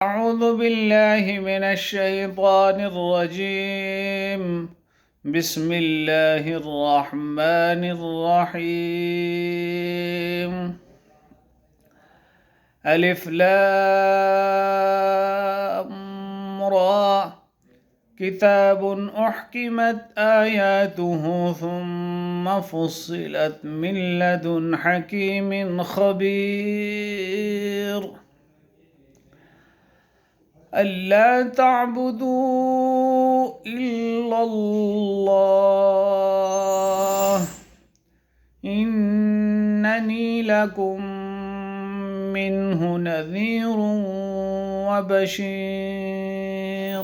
أعوذ بالله من الشيطان الرجيم. بسم الله الرحمن الرحيم. ألف لام را. كتاب أحكمت آياته ثم فصلت من لدن حكيم خبير. ألا تعبدوا إلا الله إنني لكم منه نذير وبشير.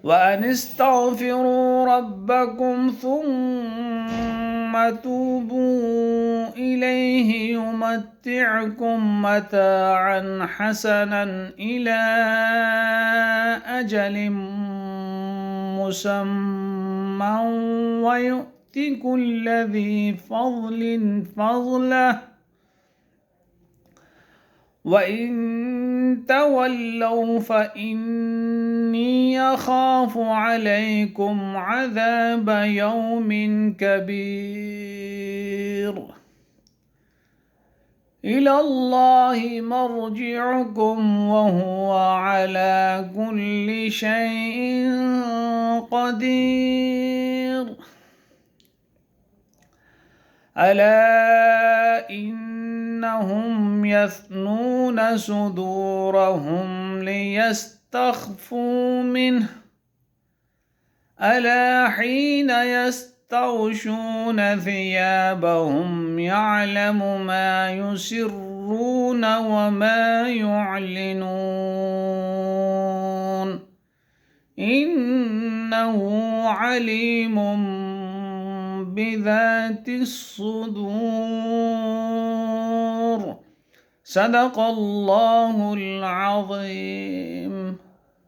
وأن استغفروا ربكم ثم توبوا إليه يمتعكم متاعا حسنا إلى أجل مسمى ويؤت كل ذي فضل فضله وإن تولوا فإني أخاف عليكم عذاب يوم كبير. إلى الله مرجعكم وهو على كل شيء قدير. ألا إنهم يثنون صدورهم ليستخفوا منه ألا حين يستغشون ثيابهم يعلم ما يسرون وما يعلنون إنه عليم بذات الصدور. صدق الله العظيم.